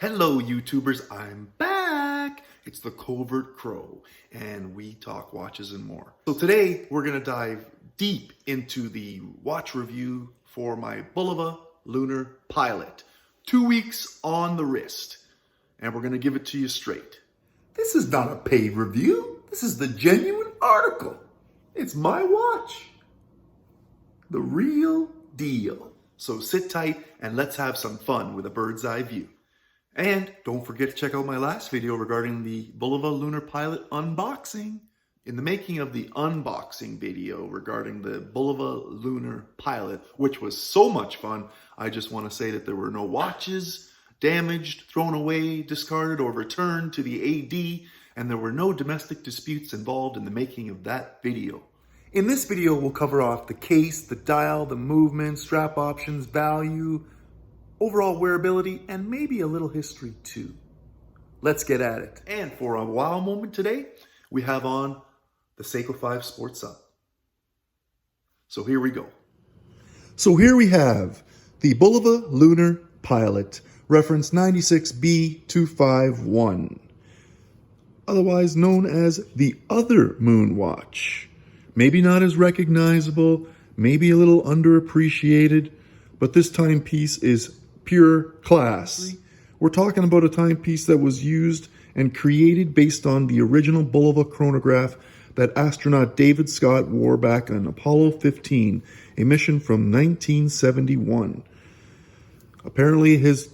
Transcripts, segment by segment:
Hello YouTubers, I'm back! It's the Covert Crow, and we talk watches and more. So today we're going to dive deep into the watch review for my Bulova Lunar Pilot. 2 weeks on the wrist, and we're going to give it to you straight. This is not a paid review, this is the genuine article. It's my watch. The real deal. So sit tight and let's have some fun with a bird's eye view. And don't forget to check out my last video regarding the Bulova Lunar Pilot unboxing. In the making of the unboxing video regarding the Bulova Lunar Pilot, which was so much fun, I just want to say that there were no watches damaged, thrown away, discarded, or returned to the AD, and there were no domestic disputes involved in the making of that video. In this video, we'll cover off the case, the dial, the movement, strap options, value, overall wearability, and maybe a little history too. Let's get at it. And for a wow moment today, we have on the Seiko 5 Sport Sub. So here we go. So here we have the Bulova Lunar Pilot, reference 96B251, otherwise known as the Other Moonwatch. Maybe not as recognizable, maybe a little underappreciated, but this timepiece is pure class. We're talking about a timepiece that was used and created based on the original Bulova chronograph that astronaut David Scott wore back on Apollo 15, a mission from 1971. Apparently his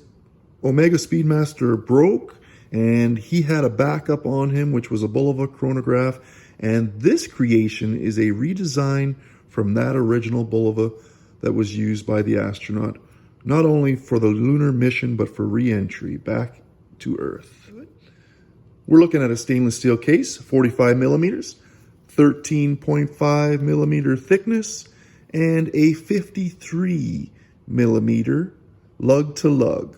Omega Speedmaster broke and he had a backup on him, which was a Bulova chronograph, and this creation is a redesign from that original Bulova that was used by the astronaut, not only for the lunar mission, but for re-entry back to Earth. We're looking at a stainless steel case, 45 millimeters, 13.5 millimeter thickness, and a 53 millimeter lug to lug.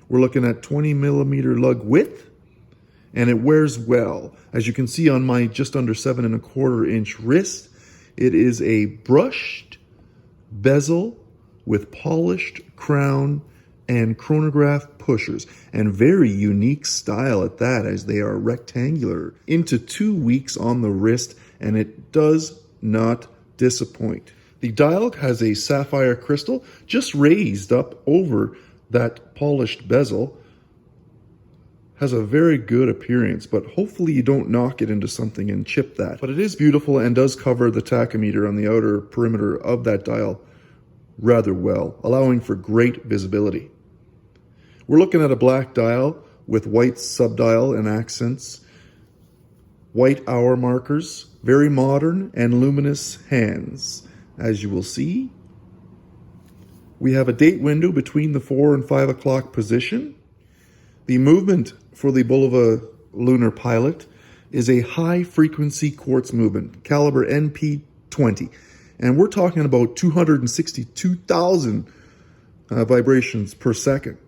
We're looking at 20 millimeter lug width, and it wears well. As you can see on my just under 7¼ inch wrist, it is a brushed bezel with polished crown and chronograph pushers, and very unique style at that, as they are rectangular. Into 2 weeks on the wrist, and it does not disappoint. The dial has a sapphire crystal just raised up over that polished bezel. Has a very good appearance, but hopefully you don't knock it into something and chip that. But it is beautiful and does cover the tachometer on the outer perimeter of that dial rather well, allowing for great visibility. We're looking at a black dial with white subdial and accents, white hour markers, very modern and luminous hands. As you will see, we have a date window between the 4 and 5 o'clock position. The movement for the Bulova Lunar Pilot is a high-frequency quartz movement, caliber NP20. And we're talking about 262,000 vibrations per second.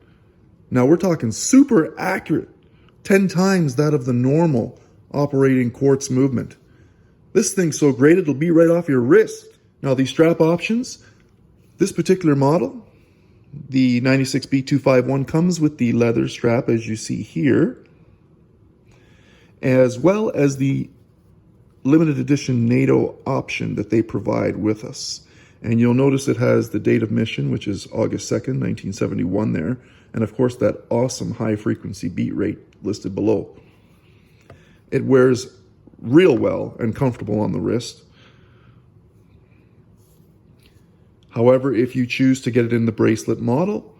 Now we're talking super accurate, 10 times that of the normal operating quartz movement. This thing's so great it'll be right off your wrist. Now the strap options, this particular model, the 96B251, comes with the leather strap as you see here, as well as the limited edition NATO option that they provide with us. And you'll notice it has the date of mission, which is August 2nd, 1971 there. And of course that awesome high frequency beat rate listed below. It wears real well and comfortable on the wrist. However, if you choose to get it in the bracelet model,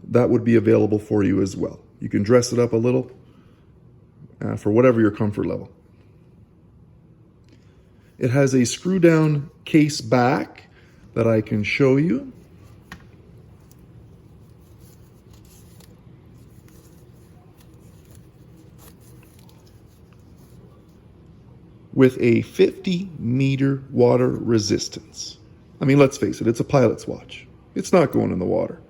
that would be available for you as well. You can dress it up a little for whatever your comfort level. It has a screw down case back that I can show you. With a 50-meter water resistance. I mean, let's face it, it's a pilot's watch. It's not going in the water.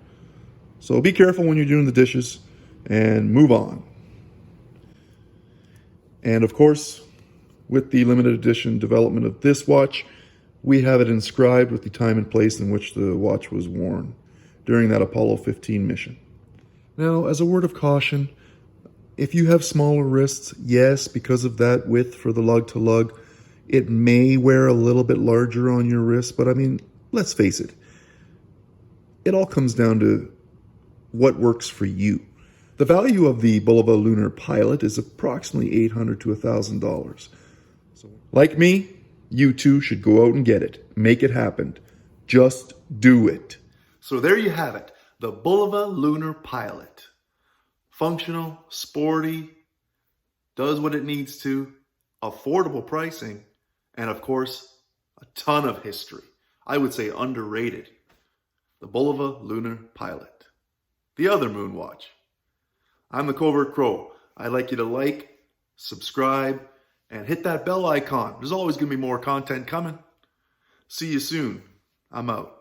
So be careful when you're doing the dishes and move on. And of course, with the limited edition development of this watch, we have it inscribed with the time and place in which the watch was worn during that Apollo 15 mission. Now, as a word of caution, if you have smaller wrists, yes, because of that width for the lug to lug, it may wear a little bit larger on your wrist, but I mean, let's face it. It all comes down to what works for you. The value of the BULOVA Lunar Pilot is approximately $800 to $1,000. So, like me, you too should go out and get it. Make it happen. Just do it. So there you have it. The BULOVA Lunar Pilot. Functional, sporty, does what it needs to, affordable pricing, and of course, a ton of history. I would say underrated. The BULOVA Lunar Pilot. The other Moonwatch. I'm the Covert Crow. I'd like you to like, subscribe, and hit that bell icon. There's always going to be more content coming. See you soon. I'm out.